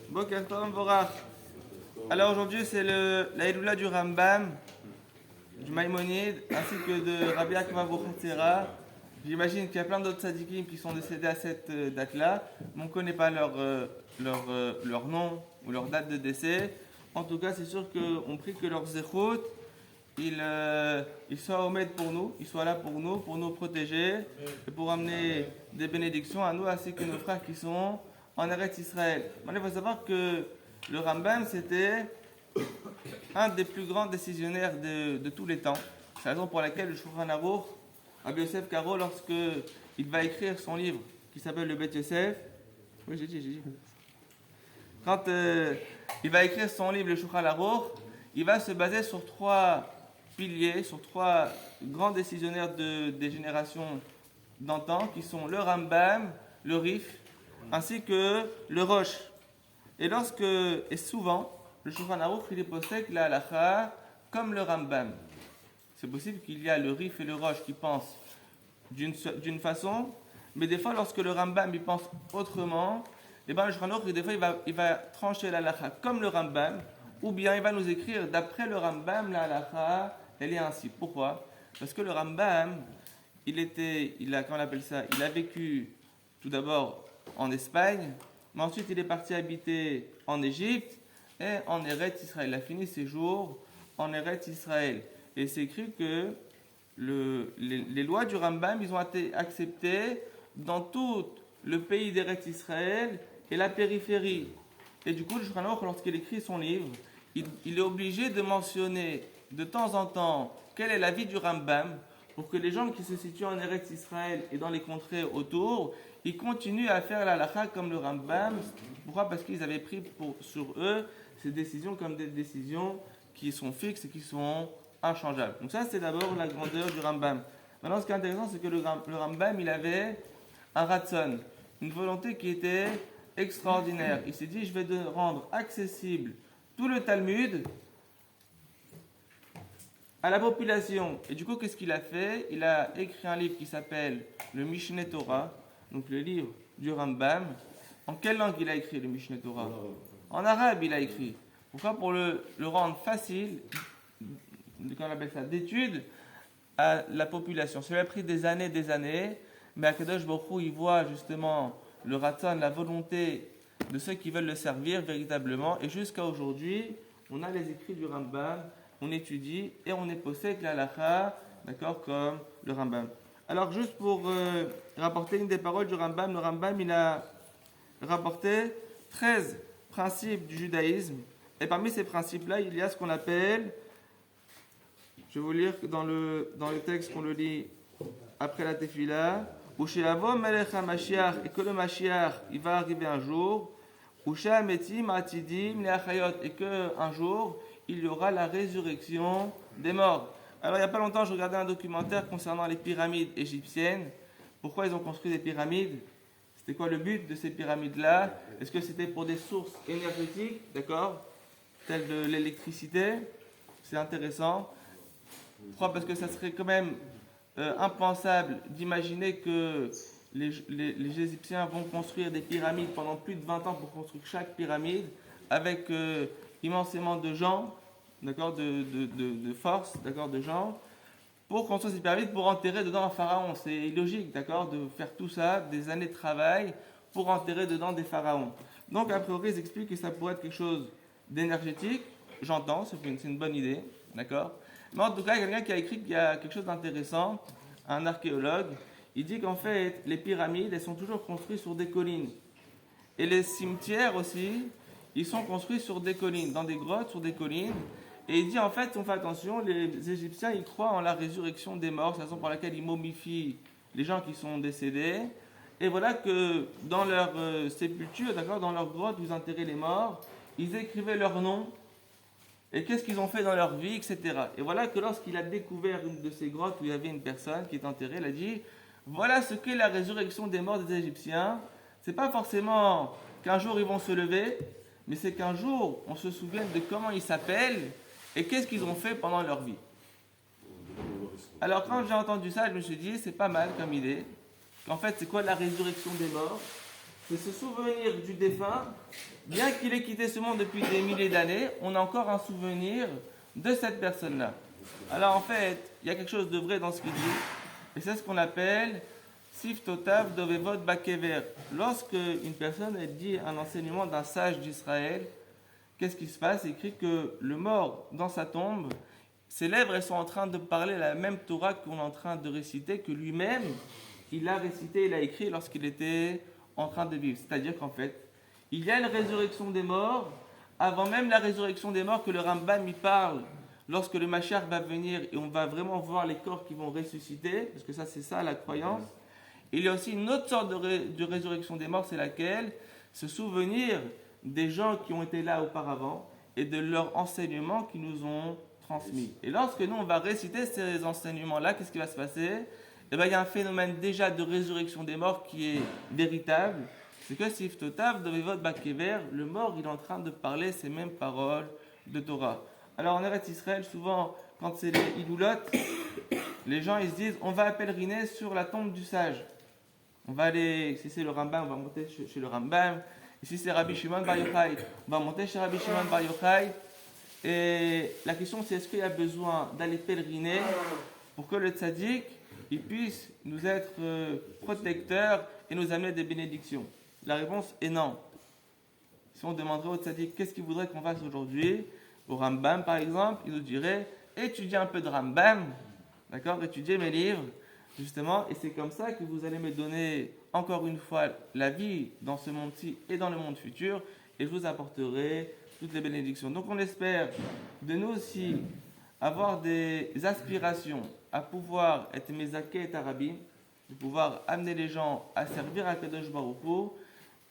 Boker Tov Vorach. Alors aujourd'hui c'est la Eloula du Rambam, du Maïmonide, ainsi que de Rabbi Akiva Bochatzera. J'imagine qu'il y a plein d'autres tzadikim qui sont décédés à cette date-là, mais on ne connaît pas leur nom ou leur date de décès. En tout cas, c'est sûr qu'on prie que leur zéchout, ils soient omedes pour nous, ils soient là pour nous protéger et pour amener des bénédictions à nous ainsi que nos frères qui sont en Eretz Israël. Maintenant, il faut savoir que le Rambam, c'était un des plus grands décisionnaires de tous les temps. C'est la raison pour laquelle le Shulchan Aruch, Rabbi Yosef Karo, lorsque il va écrire son livre qui s'appelle le Bet Yosef, oui, j'ai dit. Quand il va écrire son livre, le Shulchan Aruch, il va se baser sur trois piliers, sur trois grands décisionnaires des générations d'antan, qui sont le Rambam, le Rif, ainsi que le Rosh. Et souvent, le Shulchan Aruch, il est posé la halacha comme le Rambam. C'est possible qu'il y a le Rif et le Rosh qui pensent d'une façon, mais des fois, lorsque le Rambam il pense autrement, et ben le Shulchan Aruch, des fois, il va trancher la halacha comme le Rambam, ou bien il va nous écrire d'après le Rambam, la halacha, elle est ainsi. Pourquoi ? Parce que le Rambam, il a vécu tout d'abord en Espagne, mais ensuite il est parti habiter en Égypte et en Eretz Israël. Il a fini ses jours en Eretz Israël. Et c'est écrit que les lois du Rambam, ils ont été acceptées dans tout le pays d'Eretz Israël et la périphérie. Et du coup, le Shulchan Aruch, lorsqu'il écrit son livre, il est obligé de mentionner de temps en temps quelle est la vie du Rambam pour que les gens qui se situent en Eretz Israël et dans les contrées autour, ils continuent à faire la halakha comme le Rambam. Pourquoi ? Parce qu'ils avaient pris sur eux ces décisions comme des décisions qui sont fixes et qui sont inchangeables. Donc ça, c'est d'abord la grandeur du Rambam. Maintenant, ce qui est intéressant, c'est que le Rambam, il avait un ratson, une volonté qui était extraordinaire. Il s'est dit, je vais rendre accessible tout le Talmud à la population. Et du coup, qu'est-ce qu'il a fait ? Il a écrit un livre qui s'appelle le Mishneh Torah, donc le livre du Rambam. En quelle langue il a écrit le Mishneh Torah ? En arabe, il a écrit. Pourquoi ? Pour le rendre facile, qu'on appelle ça, d'étude à la population. Cela a pris des années, mais Akadosh Baruch Hu, il voit justement le raton, la volonté de ceux qui veulent le servir véritablement. Et jusqu'à aujourd'hui, on a les écrits du Rambam, on étudie et on est possède la halakha, d'accord, comme le Rambam. Alors, juste pour rapporter une des paroles du Rambam, le Rambam, il a rapporté 13 principes du judaïsme. Et parmi ces principes-là, il y a ce qu'on appelle, je vais vous lire dans le texte qu'on le lit après la tefila, où chez Avo Melech HaMashiach, et que le Mashiach, il va arriver un jour, où chez Ametim Atidim Leachayot, et qu'un jour, il y aura la résurrection des morts. Alors, il n'y a pas longtemps, je regardais un documentaire concernant les pyramides égyptiennes. Pourquoi ils ont construit des pyramides ? C'était quoi le but de ces pyramides-là ? Est-ce que c'était pour des sources énergétiques, d'accord, telles de l'électricité ? C'est intéressant. Pourquoi ? Parce que ça serait quand même impensable d'imaginer que les Égyptiens vont construire des pyramides pendant plus de 20 ans pour construire chaque pyramide avec immensément de gens, d'accord, de force, d'accord, de gens, pour construire ces pyramides, pour enterrer dedans un pharaon. C'est illogique, d'accord, de faire tout ça, des années de travail, pour enterrer dedans des pharaons. Donc, a priori, ils expliquent que ça pourrait être quelque chose d'énergétique. J'entends, c'est une bonne idée, d'accord. Mais en tout cas, il y a quelqu'un qui a écrit qu'il y a quelque chose d'intéressant, un archéologue. Il dit qu'en fait, les pyramides, elles sont toujours construites sur des collines. Et les cimetières aussi, ils sont construits sur des collines, dans des grottes, sur des collines. Et il dit en fait, on fait attention, les Égyptiens, ils croient en la résurrection des morts, c'est la raison pour laquelle ils momifient les gens qui sont décédés. Et voilà que dans leur sépulture, d'accord, dans leur grotte où ils enterraient les morts, ils écrivaient leur nom. Et qu'est-ce qu'ils ont fait dans leur vie, etc. Et voilà que lorsqu'il a découvert une de ces grottes où il y avait une personne qui est enterrée, il a dit, voilà ce qu'est la résurrection des morts des Égyptiens. C'est pas forcément qu'un jour ils vont se lever, mais c'est qu'un jour on se souvienne de comment ils s'appellent et qu'est-ce qu'ils ont fait pendant leur vie. Alors quand j'ai entendu ça, je me suis dit, c'est pas mal comme idée. En fait, c'est quoi la résurrection des morts ? c'est se souvenir du défunt. Bien qu'il ait quitté ce monde depuis des milliers d'années, on a encore un souvenir de cette personne-là. Alors en fait, il y a quelque chose de vrai dans ce qu'il dit, et c'est ce qu'on appelle Sif Totav Dovevot Bakever. Lorsque une personne elle dit un enseignement d'un sage d'Israël, qu'est-ce qui se passe? Il écrit que le mort dans sa tombe, ses lèvres elles sont en train de parler la même Torah qu'on est en train de réciter, que lui-même, il a récité, il a écrit lorsqu'il était en train de vivre. C'est-à-dire qu'en fait, il y a une résurrection des morts, avant même la résurrection des morts que le Rambam y parle, lorsque le Mashiach va venir et on va vraiment voir les corps qui vont ressusciter, parce que ça c'est ça la croyance. Il y a aussi une autre sorte de résurrection des morts, c'est laquelle? Se souvenir des gens qui ont été là auparavant et de leurs enseignements qu'ils nous ont transmis. Et lorsque nous on va réciter ces enseignements-là, qu'est-ce qui va se passer? Eh bien, il y a un phénomène déjà de résurrection des morts qui est véritable. C'est que Sif Totav Dovevot Bakever, le mort, il est en train de parler ces mêmes paroles de Torah. Alors en Eretz Israël, souvent, quand c'est les idoulotes, les gens ils se disent on va pèleriner sur la tombe du sage. On va aller, si c'est le Rambam, on va monter chez le Rambam. Et si c'est Rabbi Shimon Bar Yochai, on va monter chez Rabbi Shimon Bar Yochai. Et la question c'est est-ce qu'il y a besoin d'aller pèleriner pour que le tzaddik il puisse nous être protecteur et nous amener des bénédictions? La réponse est non. Si on demanderait au tzaddik qu'est-ce qu'il voudrait qu'on fasse aujourd'hui, au Rambam par exemple, il nous dirait étudiez un peu de Rambam, d'accord, étudiez mes livres, justement, et c'est comme ça que vous allez me donner encore une fois la vie dans ce monde-ci et dans le monde futur, et je vous apporterai toutes les bénédictions. Donc on espère de nous aussi avoir des aspirations à pouvoir être Mezaké et Arabi, de pouvoir amener les gens à servir à Kadosh Baruch Hu,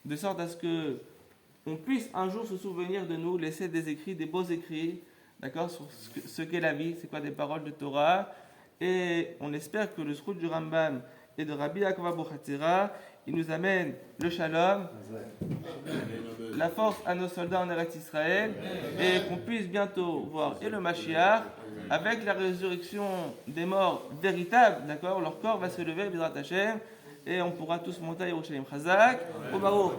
de sorte à ce que on puisse un jour se souvenir de nous, laisser des écrits, des beaux écrits, d'accord, sur ce qu'est la vie, c'est quoi des paroles de Torah, et on espère que le Zchut du Rambam et de Rabbi Yaakov Abu Hatzera, il nous amène le shalom, la force à nos soldats en Eretz Israël, et qu'on puisse bientôt voir et le Mashiach, avec la résurrection des morts véritables, d'accord, leur corps va se lever, B'ezrat Hashem, et on pourra tous monter à Yerushalayim Chazak, au Baruch.